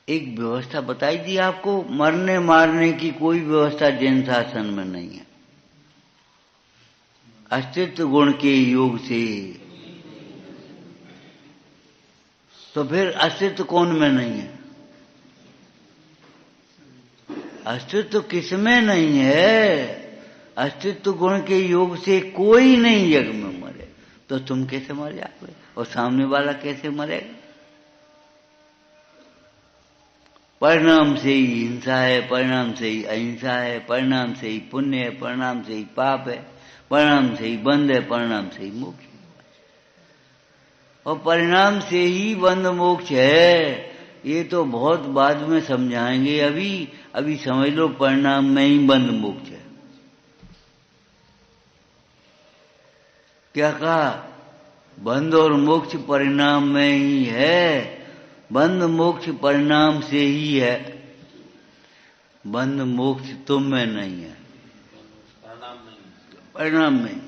एक व्यवस्था बताई दी आपको, मरने मारने की कोई व्यवस्था जैन शासन में नहीं है। अस्तित्व गुण के योग से, तो फिर अस्तित्व कौन में नहीं है? अस्तित्व किसमें नहीं है? अस्तित्व गुण के योग से कोई नहीं जग में मरे, तो तुम कैसे मर जाओगे? और सामने वाला कैसे मरेगा? परिणाम से ही हिंसा है, परिणाम से ही अहिंसा है, परिणाम से ही पुण्य है, परिणाम से ही पाप है, परिणाम से ही बंध है, परिणाम से ही मोक्ष है। और परिणाम से ही बंध मोक्ष है, ये तो बहुत बाद में समझाएंगे। अभी समझ लो परिणाम में ही बंध मोक्ष है। क्या कहा? बंध और मोक्ष परिणाम में ही है। बंध मोक्ष परिणाम से ही है, बंध मोक्ष तुम में नहीं है, परिणाम में।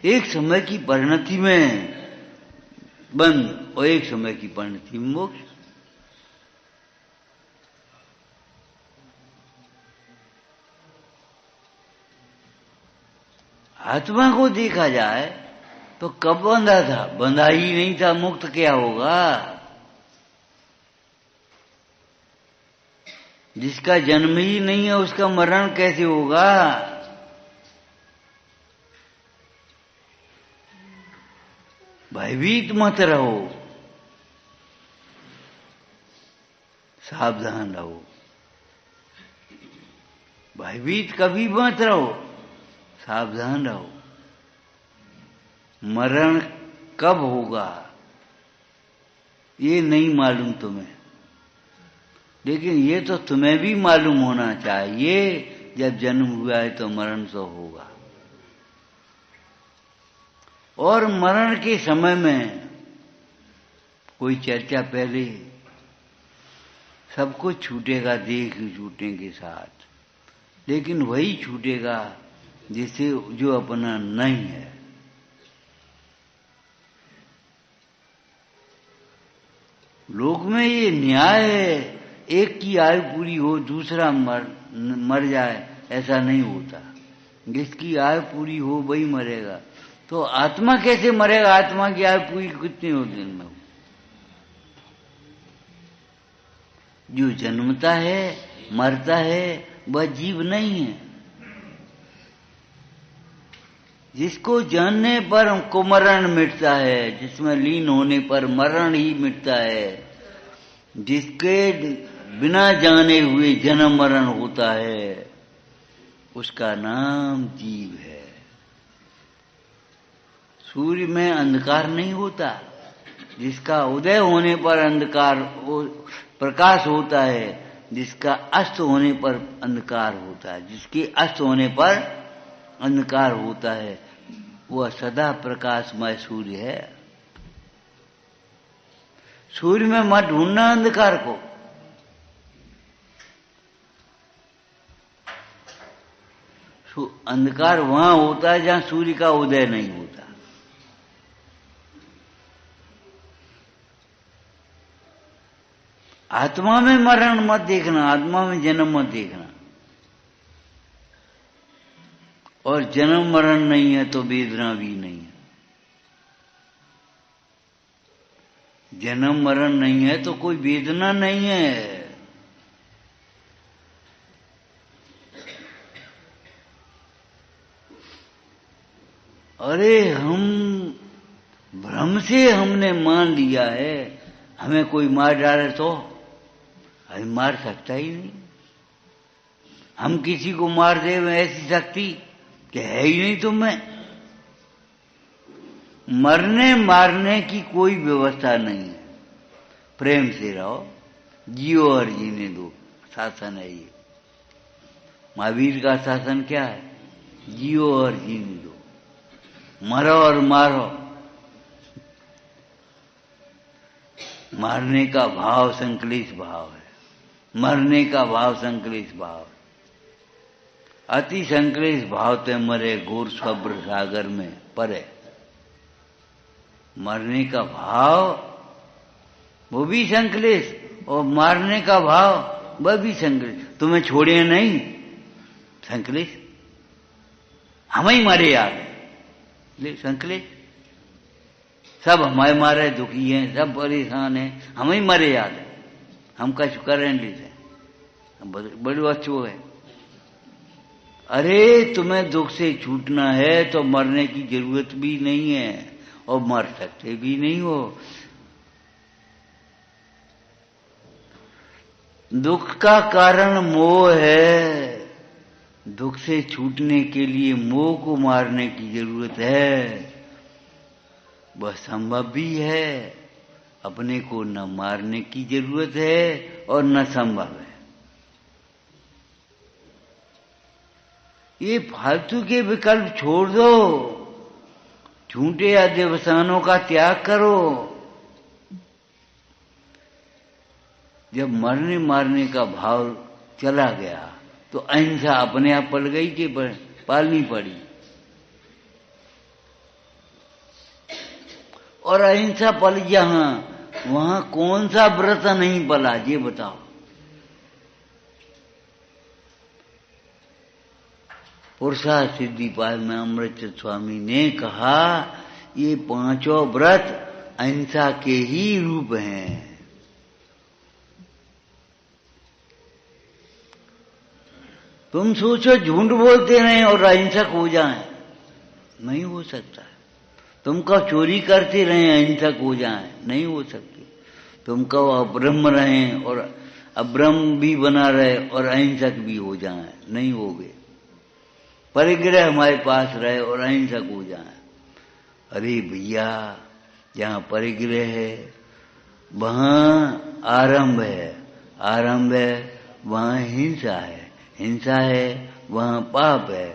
एक समय की परिणति में बंध और एक समय की परिणति में मोक्ष। आत्मा को देखा जाए तो कब बंधा था? बंधा ही नहीं था, मुक्त क्या होगा? जिसका जन्म ही नहीं है उसका मरण कैसे होगा? भयभीत मत रहो, सावधान रहो। भयभीत कभी मत रहो, सावधान रहो। मरण कब होगा ये नहीं मालूम तुम्हें, लेकिन ये तो तुम्हें भी मालूम होना चाहिए, जब जन्म हुआ है तो मरण तो होगा। और मरण के समय में कोई चर्चा पहले, सब कुछ छूटेगा देह की छूटने के साथ, लेकिन वही छूटेगा जिसे जो अपना नहीं है। लोक में ये न्याय है, एक की आयु पूरी हो दूसरा मर जाए, ऐसा नहीं होता। जिसकी आयु पूरी हो वही मरेगा। तो आत्मा कैसे मरेगा? आत्मा की आयु पूरी कितनी हो दिन में? जो जन्मता है मरता है वह जीव नहीं है। जिसको जानने पर कुमरण मिटता है, जिसमें लीन होने पर मरण ही मिटता है, जिसके बिना जाने हुए जन्म मरण होता है, उसका नाम जीव है। सूर्य में अंधकार नहीं होता, जिसका उदय होने पर अंधकार प्रकाश होता है, जिसका अस्त होने पर अंधकार होता है, जिसके अस्त होने पर अंधकार होता है, वह सदा प्रकाशमय सूर्य है। सूर्य में मत ढूंढना अंधकार को। अंधकार वहां होता है जहां सूर्य का उदय नहीं होता। आत्मा में मरण मत देखना, आत्मा में जन्म मत देखना। और जन्म मरण नहीं है तो वेदना भी नहीं है। जन्म मरण नहीं है तो कोई वेदना नहीं है। अरे हम भ्रम से हमने मान लिया है, हमें कोई मार डाले तो हमें मार सकता ही नहीं। हम किसी को मार दे ऐसी शक्ति कि है ही नहीं तुम में। मरने मारने की कोई व्यवस्था नहीं है। प्रेम से रहो, जियो और जीने दो, शासन है ये। महावीर का शासन क्या है? जियो और जीने दो, मरो और मारो। मारने का भाव संकलित भाव है, मरने का भाव संकलित भाव है। अति संकलित भाव ते मरे घोर सब्र सागर में परे। मरने का भाव वो भी संकलित और मारने का भाव वह भी संकलित। तुम्हें छोड़े नहीं संकलित, हम ही मारे याद ले संकलित। सब हमारे मारे दुखी हैं, सब परेशान हैं, हम ही मरे याद है। हम का शुक्र है, बड़ी अच्छो है। अरे तुम्हें दुख से छूटना है तो मरने की जरूरत भी नहीं है। और मर सकते भी नहीं हो। दुख का कारण मोह है। दुख से छूटने के लिए मोह को मारने की जरूरत है। वह संभव भी है। अपने को न मारने की जरूरत है और न संभव है। ये फालतू के विकल्प छोड़ दो। झूठे अध्यवसानों का त्याग करो। जब मरने मारने का भाव चला गया तो अहिंसा अपने आप पल गई कि पालनी पड़ी। और अहिंसा पल जहां, वहां कौन सा व्रत नहीं पला, ये बताओ। पुरुषार्थ सिद्धिपाद में अमृतचंद स्वामी ने कहा, ये पांचों व्रत अहिंसा के ही रूप हैं। तुम सोचो झूठ बोलते रहें और अहिंसक हो जाएं, नहीं हो सकता। तुम कब चोरी करते रहें अहिंसक हो जाएं, नहीं हो सकती। तुम कब अब्रह्म रहें और अब्रह्म भी बना रहे और अहिंसक भी हो जाएं, नहीं होगे। परिग्रह हमारे पास रहे और अहिंसक हो जाएं। अरे भैया, जहां परिग्रह है वहां आरंभ है, आरंभ है वहां हिंसा है, हिंसा है वहां पाप है,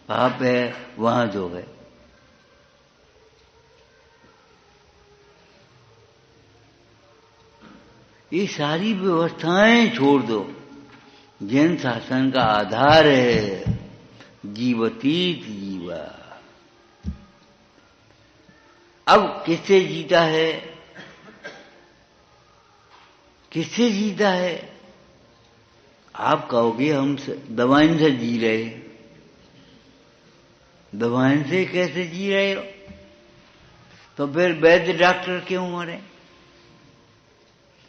पाप है वहां जो है। ये सारी व्यवस्थाएं छोड़ दो। जैन शासन का आधार है जीवतीत जीवा। अब किससे जीता है, किससे जीता है? आप कहोगे हम दवाइन से जी रहे। दवाइन से कैसे जी रहे हो? तो फिर वैद्य डॉक्टर क्यों मरे,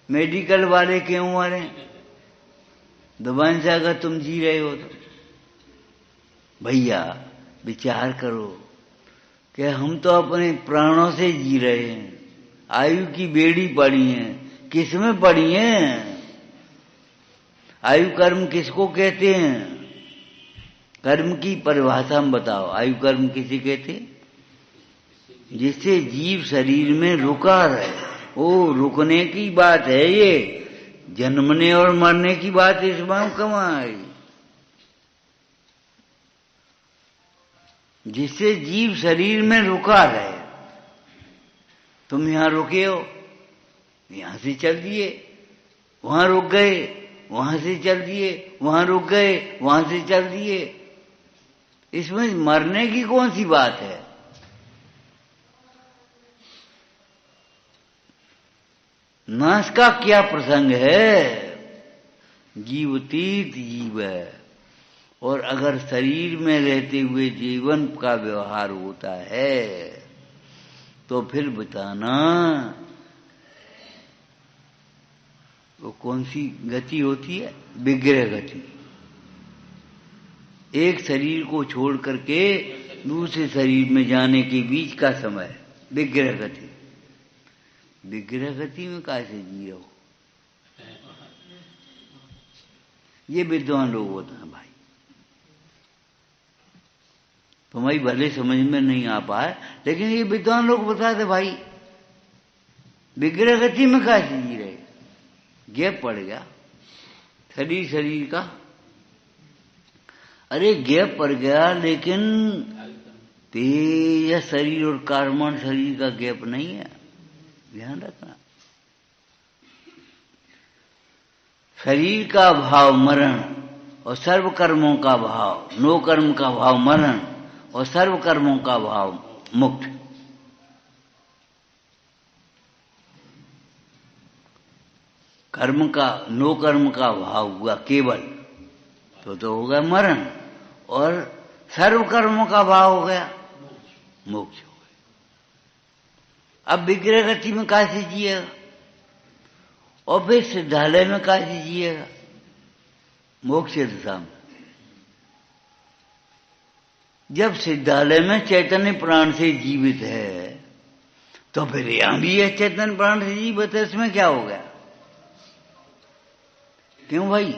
मेडिकल वाले क्यों मरे? दवाइन से अगर तुम जी रहे हो तो भैया विचार करो कि हम तो अपने प्राणों से जी रहे हैं। आयु की बेड़ी पड़ी है, किसमें पड़ी है? आयु कर्म किसको कहते हैं? कर्म की परिभाषा में बताओ, आयु कर्म किसे कहते हैं? जिससे जीव शरीर में रुका रहे। ओ रुकने की बात है ये, जन्मने और मरने की बात इसमें कहाँ आई? जिससे जीव शरीर में रुका रहे। तुम यहां रुके हो, यहां से चल दिए, वहां रुक गए, वहां से चल दिए, वहां रुक गए, वहां से चल दिए। इसमें मरने की कौन सी बात है? नाश का क्या प्रसंग है? जीवतीत जीव है। और अगर शरीर में रहते हुए जीवन का व्यवहार होता है तो फिर बताना वो कौन सी गति होती है? विग्रह गति। एक शरीर को छोड़ करके दूसरे शरीर में जाने के बीच का समय विग्रह गति। विग्रह गति में कैसे जी रहो? ये विद्वान लोग होते हैं भाई। तुम्हारी भले समझ में नहीं आ पाए, लेकिन ये विद्वान लोग बताते भाई विग्रह गति में कैसे जी रहे? गैप पड़ गया शरीर शरीर का। अरे गैप पड़ गया, लेकिन तेज शरीर और कार्बन शरीर का गैप नहीं है, ध्यान रखना। शरीर का भाव मरण और सर्व कर्मों का भाव, नो कर्म का भाव मरण और सर्व कर्मों का भाव मुक्त। कर्म का, नो कर्म का भाव हुआ केवल तो हो गया मरण, और सर्व कर्मों का भाव हो गया मोक्ष हो गया। अब विग्रह गति में कैसे जिएगा? और फिर सिद्धालय में कैसे जिएगा? मोक्ष दशा में। जब सिद्धालय में चैतन्य प्राण से जीवित है तो फिर यहां भी है चेतन प्राण से जीवित है, इसमें क्या हो गया? क्यों भाई?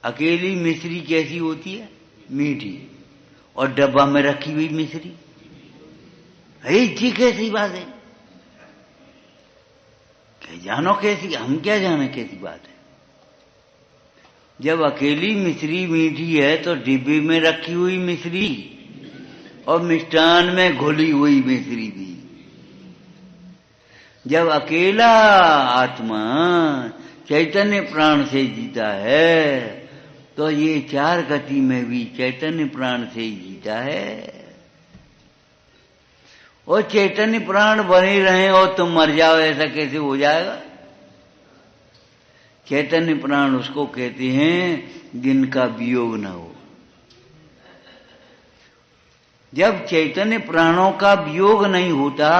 अकेली मिश्री कैसी होती है? मीठी। और डब्बा में रखी हुई मिश्री, जी कैसी बात है? क्या जानो कैसी, हम क्या जाने कैसी बात है? जब अकेली मिश्री मीठी है तो डिब्बे में रखी हुई मिश्री और मिष्टान में घुली हुई मिश्री भी। जब अकेला आत्मा चैतन्य प्राण से जीता है तो ये चार गति में भी चैतन्य प्राण से ही जीता है। और चैतन्य प्राण बने रहे और तुम मर जाओ, ऐसा कैसे हो जाएगा? चैतन्य प्राण उसको कहते हैं जिनका वियोग न हो। जब चैतन्य प्राणों का वियोग नहीं होता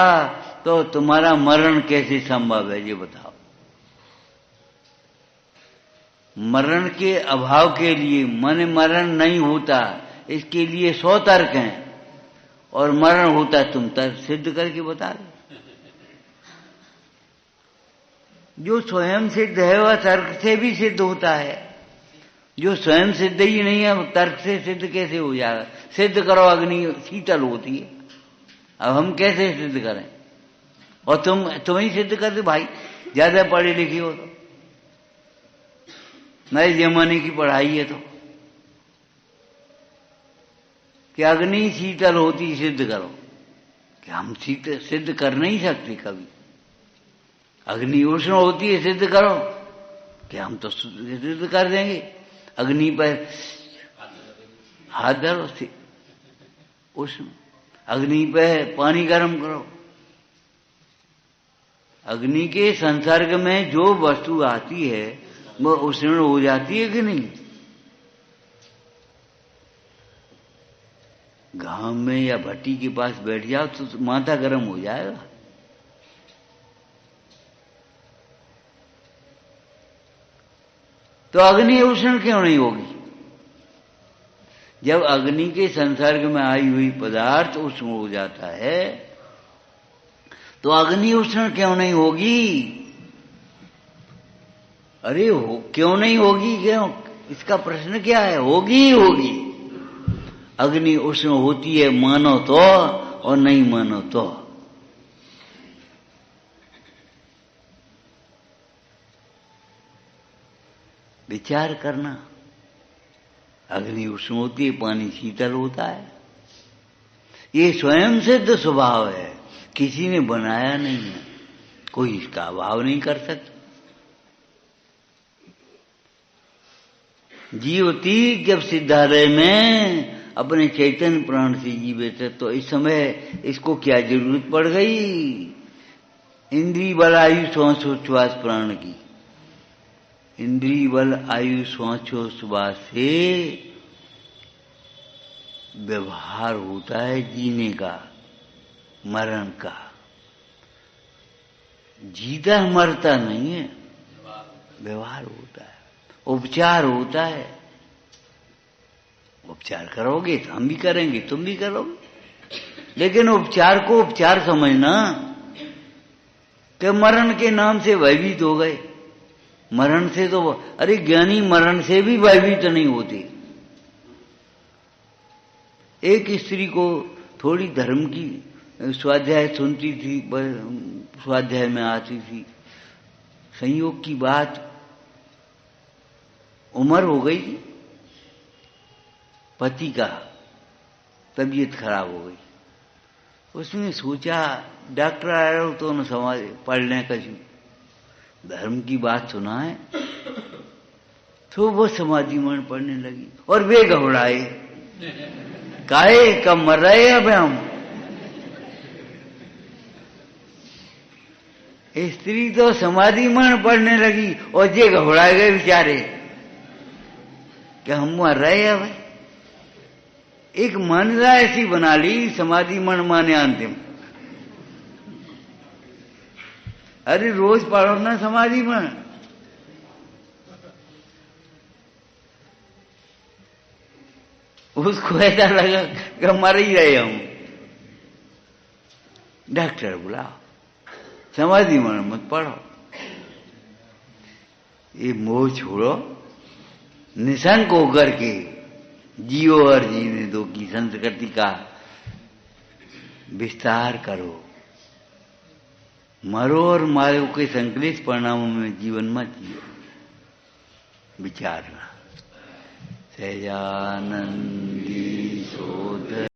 तो तुम्हारा मरण कैसे संभव है, ये बताओ। मरण के अभाव के लिए मन मरण नहीं होता, इसके लिए 100 तर्क हैं, और मरण होता तुम तर्क सिद्ध करके बता दो। जो स्वयं सिद्ध है वह तर्क से भी सिद्ध होता है, जो स्वयं सिद्ध ही नहीं है तर्क से सिद्ध कैसे हो जाएगा? सिद्ध करो, अग्नि शीतल होती है, अब हम कैसे सिद्ध करें? और तुम ही सिद्ध कर दो भाई, ज्यादा पढ़े लिखे हो तो, नए जमाने की पढ़ाई है तो, कि अग्नि शीतल होती सिद्ध करो। कि हम सिद्ध कर नहीं सकते कभी। अग्नि उष्ण होती है सिद्ध करो, कि हम तो सिद्ध कर देंगे। अग्नि पर हाथ धरो उष्ण, अग्नि पर पानी गर्म करो। अग्नि के संसर्ग में जो वस्तु आती है वो उष्ण हो जाती है कि नहीं? घाम में या भट्टी के पास बैठ जाओ तो माथा गर्म हो जाएगा। तो अग्नि उष्ण क्यों नहीं होगी? जब अग्नि के संसर्ग में आई हुई पदार्थ उष्ण हो जाता है तो अग्नि उष्ण क्यों नहीं होगी? अरे क्यों नहीं होगी? क्यों? इसका प्रश्न क्या है? होगी होगी। अग्नि उष्ण होती है मानो तो और नहीं मानो तो। विचार करना। अग्नि उष्ण होती है, पानी शीतल होता है, ये स्वयं सिद्ध स्वभाव है, किसी ने बनाया नहीं है, कोई इसका अभाव नहीं कर सकता। जीवती जब सिद्धालय में अपने चैतन्य प्राण से जीवित है तो इस समय इसको क्या जरूरत पड़ गई? इंद्रिय बल आयु श्वासोच्छ्वास प्राण की। इंद्रिय बल आयु श्वासोच्छ्वास से व्यवहार होता है जीने का, मरण का। जीता मरता नहीं है, व्यवहार होता है, उपचार होता है। उपचार करोगे तो हम भी करेंगे, तुम भी करोगे, लेकिन उपचार को उपचार समझना कि मरण के नाम से भयभीत हो गए। मरण से तो, अरे ज्ञानी मरण से भी भयभीत नहीं होते। एक स्त्री को थोड़ी धर्म की स्वाध्याय सुनती थी, स्वाध्याय में आती थी, संयोग की बात, उम्र हो गई थी, पति का तबीयत खराब हो गई। उसने सोचा डॉक्टर आया हो तो न समझ पढ़ लें, कछु धर्म की बात सुना है, तो वो समाधि मन पढ़ने लगी और वे घबराए, काहे कब मर रहे अब हम। स्त्री तो समाधि मन पढ़ने लगी और ये घबरा गए बेचारे कि हम मर रहे अब। एक मान्यता ऐसी बना ली, समाधि मन माने अंतिम। अरे रोज पढ़ो ना समाधि मन। उसको ऐसा लगा कि मर ही रहे हम। डॉक्टर बुलाओ, समाधि में मत पढ़ो। ये मोह छोड़ो, निशंक होकर के जियो और जीने दो की संस्कृति का विस्तार करो। मरो और मारो के संकलित परिणामों में जीवन मत जियो। विचारना सहजानंदी सोदर